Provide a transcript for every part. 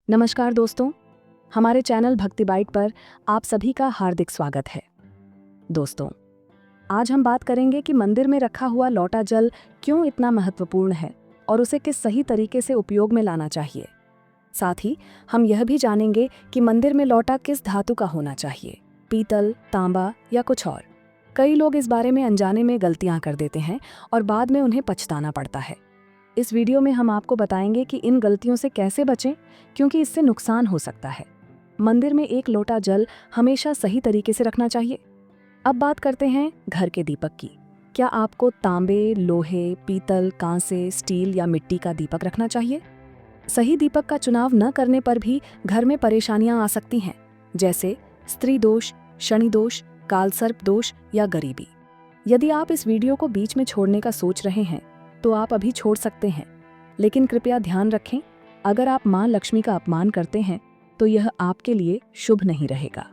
नमस्कार दोस्तों, हमारे चैनल भक्ति बाइट पर आप सभी का हार्दिक स्वागत है। दोस्तों, आज हम बात करेंगे कि मंदिर में रखा हुआ लौटा जल क्यों इतना महत्वपूर्ण है और उसे किस सही तरीके से उपयोग में लाना चाहिए। साथ ही हम यह भी जानेंगे कि मंदिर में लौटा किस धातु का होना चाहिए, पीतल, तांबा या कुछ और। कई लोग इस बारे में अनजाने में गलतियां कर देते हैं और बाद में उन्हें पछताना पड़ता है। इस वीडियो में हम आपको बताएंगे कि इन गलतियों से कैसे बचें, क्योंकि इससे नुकसान हो सकता है। मंदिर में एक लोटा जल हमेशा सही तरीके से रखना चाहिए। अब बात करते हैं घर के दीपक की। क्या आपको तांबे, लोहे, पीतल, कांसे, स्टील या मिट्टी का दीपक रखना चाहिए? सही दीपक का चुनाव न करने पर भी घर में परेशानियां आ सकती हैं, जैसे स्त्री दोष, शनि दोष, कालसर्प दोष या गरीबी। यदि आप इस वीडियो को बीच में छोड़ने का सोच रहे हैं तो आप अभी छोड़ सकते हैं, लेकिन कृपया ध्यान रखें, अगर आप मां लक्ष्मी का अपमान करते हैं तो यह आपके लिए शुभ नहीं रहेगा।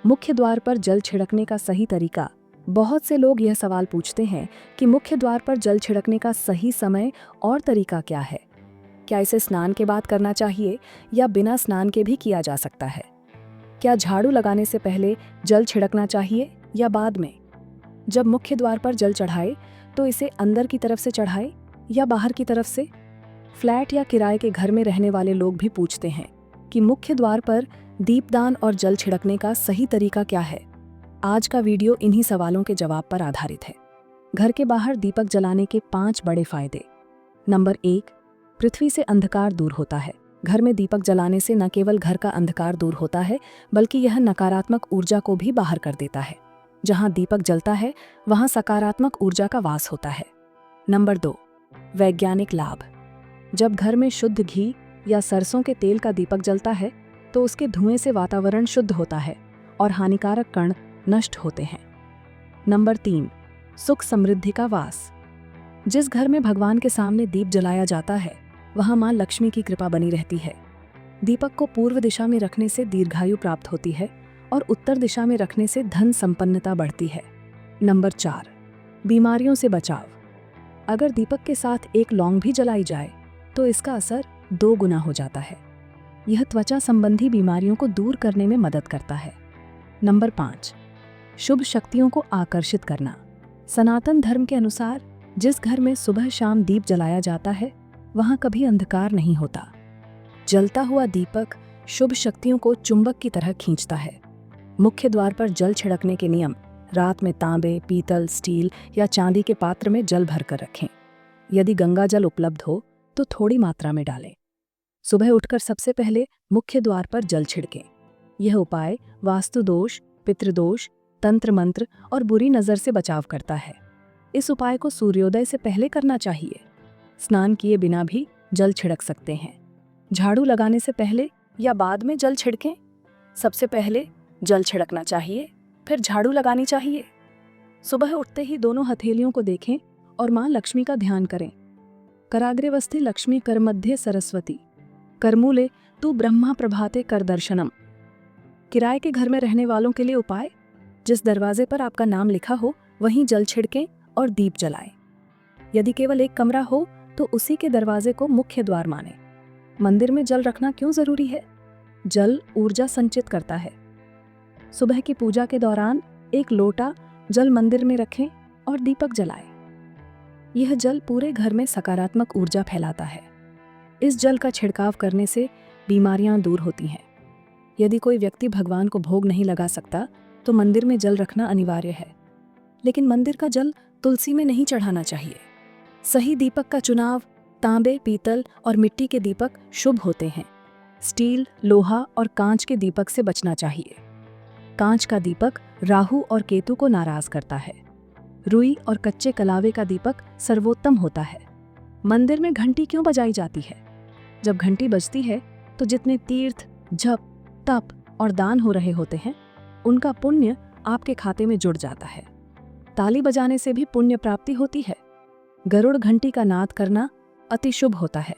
मुख्य द्वार पर जल छिड़कने का सही तरीका। बहुत से लोग यह सवाल पूछते हैं कि मुख्य द्वार पर जल छिड़कने का सही समय और तरीका क्या है। क्या इसे स्नान के बाद करना चाहिए या बिना स्नान के भी किया जा सकता है? क्या झाड़ू लगाने से पहले जल छिड़कना चाहिए या बाद में? जब मुख्य द्वार पर जल चढ़ाए तो इसे अंदर की तरफ से चढ़ाए या बाहर की तरफ से? फ्लैट या किराए के घर में रहने वाले लोग भी पूछते हैं कि मुख्य द्वार पर दीपदान और जल छिड़कने का सही तरीका क्या है। आज का वीडियो इन्हीं सवालों के जवाब पर आधारित है। घर के बाहर दीपक जलाने के 5 बड़े फायदे। नंबर 1, पृथ्वी से अंधकार दूर होता है। घर में दीपक जलाने से न केवल घर का अंधकार दूर होता है, बल्कि यह नकारात्मक ऊर्जा को भी बाहर कर देता है। जहां दीपक जलता है वहां सकारात्मक ऊर्जा का वास होता है। नंबर 2, वैज्ञानिक लाभ। जब घर में शुद्ध घी या सरसों के तेल का दीपक जलता है तो उसके धुएं से वातावरण शुद्ध होता है और हानिकारक कण नष्ट होते हैं। नंबर 3, सुख समृद्धि का वास। जिस घर में भगवान के सामने दीप जलाया जाता है वहां मां लक्ष्मी की कृपा बनी रहती है। दीपक को पूर्व दिशा में रखने से दीर्घायु प्राप्त होती है और उत्तर दिशा में रखने से धन संपन्नता बढ़ती है। नंबर 4, बीमारियों से बचाव। अगर दीपक के साथ एक लौंग भी जलाई जाए तो इसका असर 2 गुना हो जाता है। यह त्वचा संबंधी बीमारियों को दूर करने में मदद करता है। नंबर 5, शुभ शक्तियों को आकर्षित करना। सनातन धर्म के अनुसार जिस घर में सुबह शाम दीप जलाया जाता है वहां कभी अंधकार नहीं होता। जलता हुआ दीपक शुभ शक्तियों को चुंबक की तरह खींचता है। मुख्य द्वार पर जल छिड़कने के नियम। रात में तांबे, पीतल, स्टील या चांदी के पात्र में जल भरकर रखें। यदि गंगा जल उपलब्ध हो तो थोड़ी मात्रा में डालें। सुबह उठकर सबसे पहले मुख्य द्वार पर जल छिड़कें। यह उपाय वास्तु दोष, पितृदोष, तंत्र मंत्र और बुरी नजर से बचाव करता है। इस उपाय को सूर्योदय से पहले करना चाहिए। स्नान किए बिना भी जल छिड़क सकते हैं। झाड़ू लगाने से पहले या बाद में जल छिड़कें? सबसे पहले जल छिड़कना चाहिए, फिर झाड़ू लगानी चाहिए। सुबह उठते ही दोनों हथेलियों को देखें और मां लक्ष्मी का ध्यान करें। कराग्रे वस्ति लक्ष्मी कर मध्ये सरस्वती, करमूले तू ब्रह्मा प्रभाते कर दर्शनम। किराए के घर में रहने वालों के लिए उपाय। जिस दरवाजे पर आपका नाम लिखा हो वहीं जल छिड़कें और दीप जलाएं। यदि केवल एक कमरा हो तो उसी के दरवाजे को मुख्य द्वार माने। मंदिर में जल रखना क्यों जरूरी है? जल ऊर्जा संचित करता है। सुबह की पूजा के दौरान एक लोटा जल मंदिर में रखें और दीपक जलाएं। यह जल पूरे घर में सकारात्मक ऊर्जा फैलाता है। इस जल का छिड़काव करने से बीमारियां दूर होती हैं। यदि कोई व्यक्ति भगवान को भोग नहीं लगा सकता तो मंदिर में जल रखना अनिवार्य है, लेकिन मंदिर का जल तुलसी में नहीं चढ़ाना चाहिए। सही दीपक का चुनाव। तांबे, पीतल और मिट्टी के दीपक शुभ होते हैं। स्टील, लोहा और कांच के दीपक से बचना चाहिए। कांच का दीपक राहु और केतु को नाराज करता है। रुई और कच्चे कलावे का दीपक सर्वोत्तम होता है। मंदिर में घंटी क्यों बजाई जाती है? जब घंटी बजती है तो जितने तीर्थ, जप, तप और दान हो रहे होते हैं उनका पुण्य आपके खाते में जुड़ जाता है। ताली बजाने से भी पुण्य प्राप्ति होती है। गरुड़ घंटी का नाद करना अति शुभ होता है।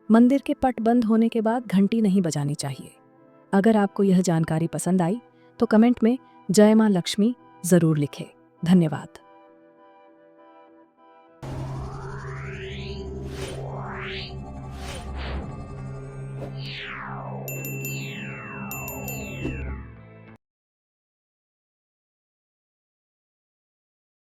मंदिर के पट बंद होने के बाद घंटी नहीं बजानी चाहिए। अगर आपको यह जानकारी पसंद आई तो कमेंट में जय मां लक्ष्मी जरूर लिखें। धन्यवाद।